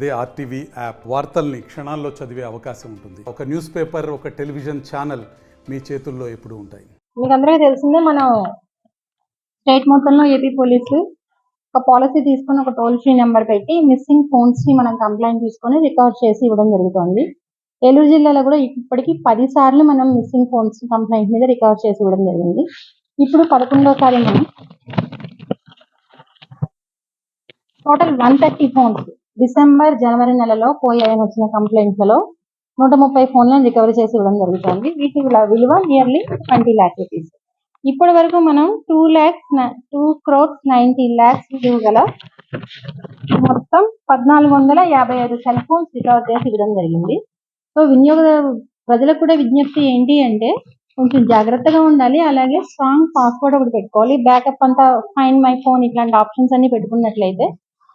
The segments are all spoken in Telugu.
అదే ఆర్టీవీ యాప్ వార్తల్ని క్షణాల్లో చదివే అవకాశం ఉంటుంది. ఒక న్యూస్ పేపర్, ఒక టెలివిజన్ ఛానల్ మీ చేతుల్లో ఎప్పుడూ ఉంటాయి. మీకు అందరికీ తెలిసిందే, మనం స్టేట్ మొత్తంలో ఏపీ పోలీసు ఒక పాలసీ తీసుకుని ఒక టోల్ ఫ్రీ నెంబర్ పెట్టి మిస్సింగ్ ఫోన్స్ ని మనం కంప్లైంట్ తీసుకొని రికార్డ్ చేసి ఇవ్వడం జరుగుతుంది. ఏలూరు జిల్లాలో కూడా ఇప్పటికి 10 సార్లు మనం మిస్సింగ్ ఫోన్స్ కంప్లైంట్ మీద రికార్డ్ చేసి ఇవ్వడం జరిగింది. ఇప్పుడు 11వ మనం టోటల్ 130 ఫోన్స్ డిసెంబర్ జనవరి నెలలో పోయాయని వచ్చిన కంప్లైంట్లలో 130 ఫోన్లను రికవరీ చేసి ఇవ్వడం జరుగుతుంది. వీటి విలువ నియర్లీ 20 lakh రూపీస్. ఇప్పటి వరకు మనం 2 crores 90 lakhs విలువ గల మొత్తం 1455 సెల్ ఫోన్స్ రికవర్ చేసి ఇవ్వడం జరిగింది. సో ప్రజలకు కూడా విజ్ఞప్తి ఏంటి అంటే కొంచెం జాగ్రత్తగా ఉండాలి. అలాగే స్ట్రాంగ్ పాస్వర్డ్ ఒకటి పెట్టుకోవాలి. బ్యాకప్ అంతా ఫైండ్ మై ఫోన్ ఇట్లాంటి ఆప్షన్స్ అన్ని పెట్టుకున్నట్లయితే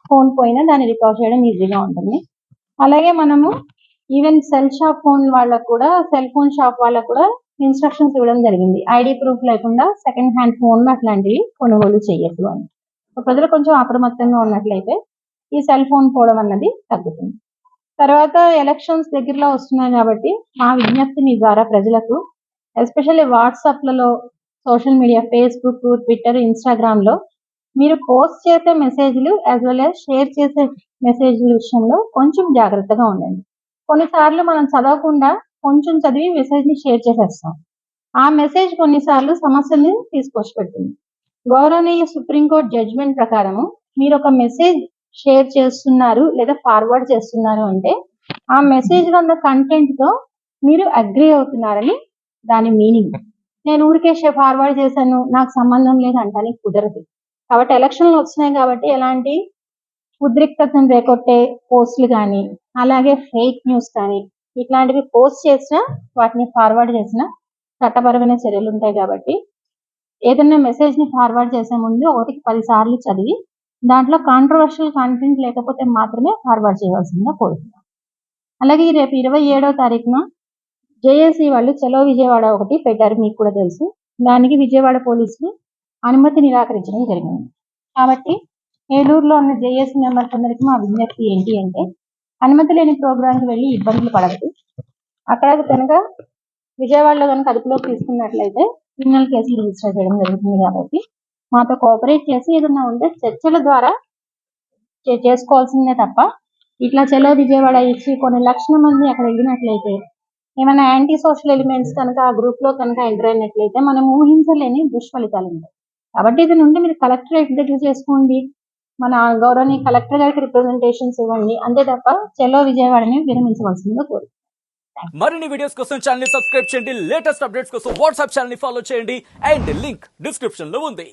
ఫోన్ పోయినా దాన్ని రికవర్ చేయడం ఈజీగా ఉంటుంది. అలాగే మనము ఈవెన్ సెల్ ఫోన్ షాప్ వాళ్ళకు కూడా ఇన్స్ట్రక్షన్స్ ఇవ్వడం జరిగింది. ఐడి ప్రూఫ్ లేకుండా సెకండ్ హ్యాండ్ ఫోన్లు అట్లాంటివి కొనుగోలు చేయొద్దు అని. ప్రజలు కొంచెం అప్రమత్తంగా ఉన్నట్లయితే ఈ సెల్ ఫోన్ పోవడం అన్నది తగ్గుతుంది. తర్వాత ఎలక్షన్స్ దగ్గరలో వస్తున్నాయి కాబట్టి మా విజ్ఞప్తి మీ ద్వారా ప్రజలకు, ఎస్పెషల్లీ వాట్సాప్లలో, సోషల్ మీడియా, ఫేస్బుక్, ట్విట్టర్, ఇన్స్టాగ్రామ్లో మీరు పోస్ట్ చేసే మెసేజ్లు యాజ్ వెల్ యాజ్ షేర్ చేసే మెసేజ్ల విషయంలో కొంచెం జాగ్రత్తగా ఉండండి. కొన్నిసార్లు మనం చదవకుండా కొంచెం చదివి మెసేజ్ని షేర్ చేసేస్తాం. ఆ మెసేజ్ కొన్నిసార్లు సమస్యని తీసుకొచ్చి పెడుతుంది. గౌరవనీయ సుప్రీంకోర్టు జడ్జిమెంట్ ప్రకారము మీరు ఒక మెసేజ్ షేర్ చేస్తున్నారు లేదా ఫార్వర్డ్ చేస్తున్నారు అంటే ఆ మెసేజ్లో ఉన్న కంటెంట్తో మీరు అగ్రీ అవుతున్నారని దాని మీనింగ్. నేను ఊరికే ఫార్వర్డ్ చేశాను, నాకు సంబంధం లేదు అంటానికి కుదరదు. కాబట్టి ఎలక్షన్లు వచ్చినాయి కాబట్టి ఎలాంటి ఉద్రిక్తతను రేకొట్టే పోస్టులు కానీ, అలాగే ఫేక్ న్యూస్ కానీ ఇట్లాంటివి పోస్ట్ చేసినా, వాటిని ఫార్వర్డ్ చేసినా చట్టపరమైన చర్యలు ఉంటాయి. కాబట్టి ఏదైనా మెసేజ్ని ఫార్వర్డ్ చేసే ముందు 1కి 10 సార్లు చదివి దాంట్లో కాంట్రవర్షియల్ కంటెంట్ లేకపోతే మాత్రమే ఫార్వర్డ్ చేయవలసిందిగా కోరుతున్నాం. అలాగే రేపు 27వ తారీఖున జేఏసీ వాళ్ళు చలో విజయవాడ ఒకటి పెట్టారు, మీకు కూడా తెలుసు. దానికి విజయవాడ పోలీసులు అనుమతి నిరాకరించడం జరిగింది. కాబట్టి ఏలూరులో ఉన్న జేఏసీ మెంబర్స్ అందరికీ మా విజ్ఞప్తి ఏంటి అంటే అనుమతి లేని ప్రోగ్రాంకి వెళ్ళి ఇబ్బందులు పడద్దు. అక్కడ కనుక విజయవాడలో కనుక అదుపులోకి తీసుకున్నట్లయితే క్రిమినల్ కేసులు రిజిస్టర్ చేయడం జరుగుతుంది. కాబట్టి మాతో కోఆపరేట్ చేసి ఏదన్నా ఉంటే చర్చల ద్వారా చేసుకోవాల్సిందే తప్ప ఇట్లా చలో విజయవాడ ఇచ్చి కొన్ని లక్షల మంది అక్కడ వెళ్ళినట్లయితే ఏమైనా యాంటీ సోషల్ ఎలిమెంట్స్ కనుక ఆ గ్రూప్ లో కనుక ఎంటర్ అయినట్లయితే మనం ఊహించలేని దుష్ఫలితాలు ఉంటాయి. కాబట్టి ఇది నుండి మీరు కలెక్టరేట్ దగ్గర చేసుకోండి, మన గౌరవనీయ కలెక్టర్ గారికి రిప్రజెంటేషన్స్ ఇవ్వండి, అంతే తప్ప చలో విజయవాడని విరమించవలసిందిగా కోరుతున్నాను. మరిన్ని వీడియోస్ కోసం ఛానల్ ని సబ్స్క్రైబ్ చేయండి, లేటెస్ట్ అప్డేట్స్ కోసం వాట్సాప్ ఛానల్ ని ఫాలో చేయండి అండ్ లింక్ డిస్క్రిప్షన్ లో ఉంది.